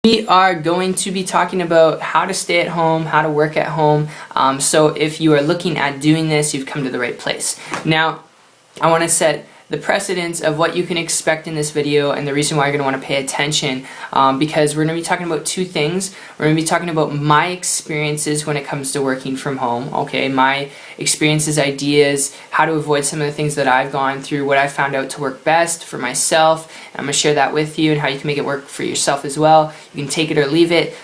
We are going to be talking about how to stay at home, how to work at home. So if you are looking at doing this, you've come to the right place. Now, I want to set the precedence of what you can expect in this video and the reason why you're going to want to pay attention, because we're going to be talking about two things. We're going to be talking about my experiences when it comes to working from home, okay, my experiences, ideas, how to avoid some of the things that I've gone through, what I found out to work best for myself. I'm going to share that with you and how you can make it work for yourself as well. You can take it or leave it.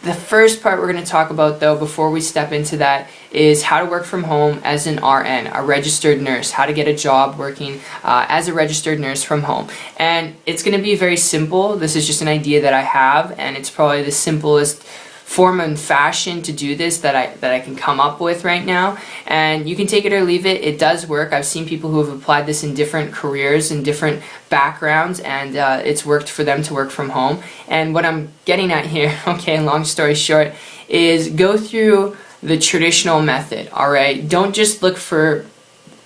The first part we're going to talk about, though, before we step into that, is how to work from home as an RN, a registered nurse, how to get a job working as a registered nurse from home. And it's going to be very simple. This is just an idea that I have, and it's probably the simplest form and fashion to do this that I can come up with right now. And you can take it or leave it. It does work. I've seen people who have applied this in different careers and different backgrounds, and it's worked for them to work from home. And what I'm getting at here, okay, long story short, is go through the traditional method, alright? Don't just look for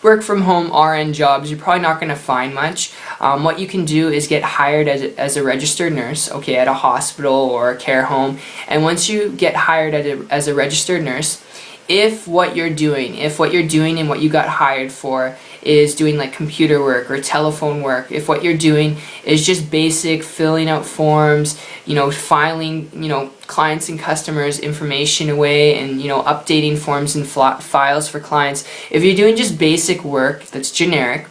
work from home RN jobs. You're probably not going to find much. What you can do is get hired as a registered nurse, okay, at a hospital or a care home. And once you get hired as a registered nurse, if what you're doing and what you got hired for is doing like computer work or telephone work, if what you're doing is just basic filling out forms, filing, clients and customers information away and, updating forms and files for clients, if you're doing just basic work that's generic,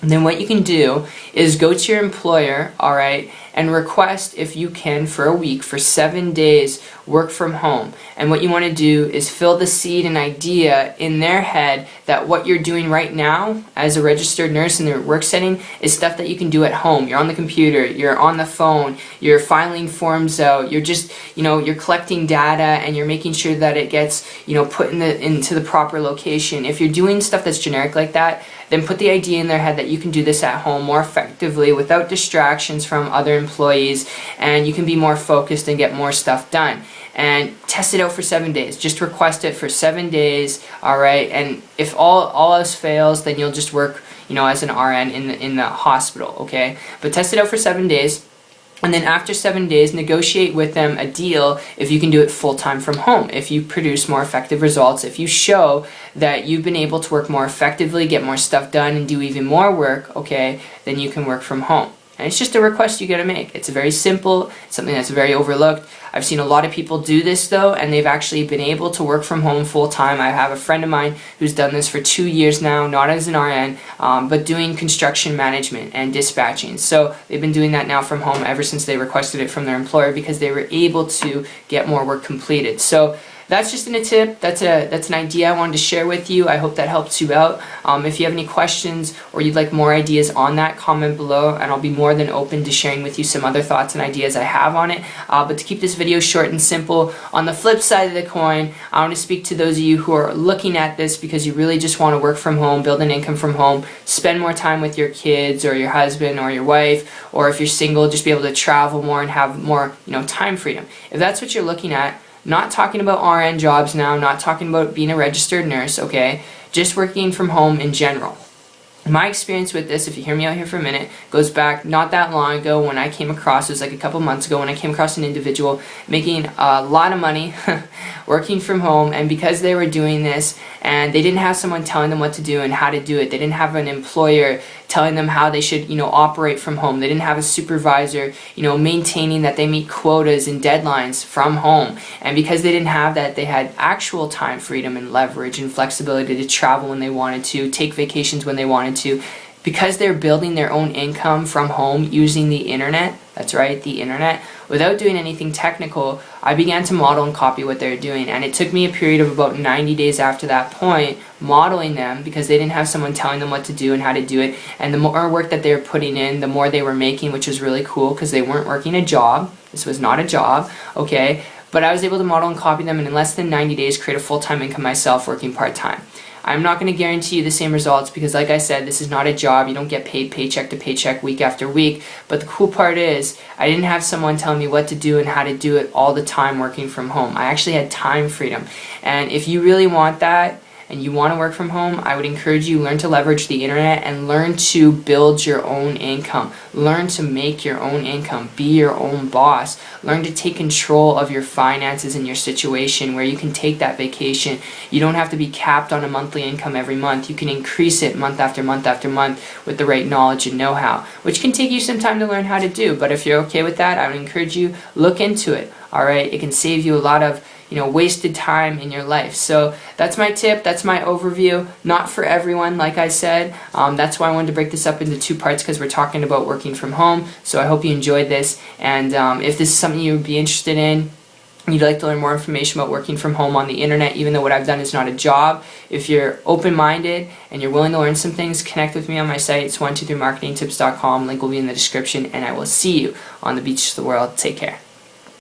then what you can do is go to your employer, alright, and request, if you can, for a week, for 7 days, work from home. And what you want to do is fill the seed and idea in their head that what you're doing right now as a registered nurse in their work setting is stuff that you can do at home. You're on the computer, you're on the phone, you're filing forms out, you're just, you're collecting data and you're making sure that it gets, put into the proper location. If you're doing stuff that's generic like that, then put the idea in their head that you can do this at home more effectively without distractions from other employees, and you can be more focused and get more stuff done. And test it out for 7 days. Just request it for 7 days, alright? And if all else fails, then you'll just work, as an RN in the hospital, okay? But test it out for 7 days. And then after 7 days, negotiate with them a deal if you can do it full-time from home, if you produce more effective results, if you show that you've been able to work more effectively, get more stuff done, and do even more work, okay, then you can work from home. And it's just a request you gotta make. It's very simple, it's something that's very overlooked. I've seen a lot of people do this though, and they've actually been able to work from home full time. I have a friend of mine who's done this for 2 years now, not as an RN, but doing construction management and dispatching. So they've been doing that now from home ever since they requested it from their employer because they were able to get more work completed. So that's just a tip. That's an idea I wanted to share with you. I hope that helps you out. If you have any questions or you'd like more ideas on that, comment below, and I'll be more than open to sharing with you some other thoughts and ideas I have on it. But to keep this video short and simple, on the flip side of the coin, I want to speak to those of you who are looking at this because you really just want to work from home, build an income from home, spend more time with your kids or your husband or your wife, or if you're single, just be able to travel more and have more, time freedom. If that's what you're looking at, not talking about RN jobs now, not talking about being a registered nurse, okay? Just working from home in general. My experience with this, if you hear me out here for a minute, goes back not that long ago when I came across, it was like a couple months ago when I came across an individual making a lot of money working from home, and because they were doing this and they didn't have someone telling them what to do and how to do it, they didn't have an employer telling them how they should, operate from home. They didn't have a supervisor, maintaining that they meet quotas and deadlines from home. And because they didn't have that, they had actual time freedom and leverage and flexibility to travel when they wanted to, take vacations when they wanted to. Because they're building their own income from home using the internet, that's right, the internet, without doing anything technical, I began to model and copy what they're doing. And it took me a period of about 90 days after that point, modeling them, because they didn't have someone telling them what to do and how to do it. And the more work that they were putting in, the more they were making, which was really cool, because they weren't working a job. This was not a job, okay? But I was able to model and copy them, and in less than 90 days create a full-time income myself working part-time. I'm not going to guarantee you the same results because, like I said, this is not a job. You don't get paid paycheck to paycheck week after week. But the cool part is I didn't have someone telling me what to do and how to do it all the time working from home. I actually had time freedom. And if you really want that, and you want to work from home, I would encourage you learn to leverage the internet and learn to build your own income. Learn to make your own income. Be your own boss. Learn to take control of your finances and your situation where you can take that vacation. You don't have to be capped on a monthly income every month. You can increase it month after month after month with the right knowledge and know-how, which can take you some time to learn how to do. But if you're okay with that, I would encourage you, look into it. All right, it can save you a lot of wasted time in your life. So that's my tip, that's my overview. Not for everyone, like I said. That's why I wanted to break this up into 2 parts, because we're talking about working from home. So I hope you enjoyed this, and if this is something you would be interested in, you'd like to learn more information about working from home on the internet, even though what I've done is not a job, if you're open-minded and you're willing to learn some things, connect with me on my site. It's 123marketingtips.com. Link will be in the description, and I will see you on the beach of the world. Take care.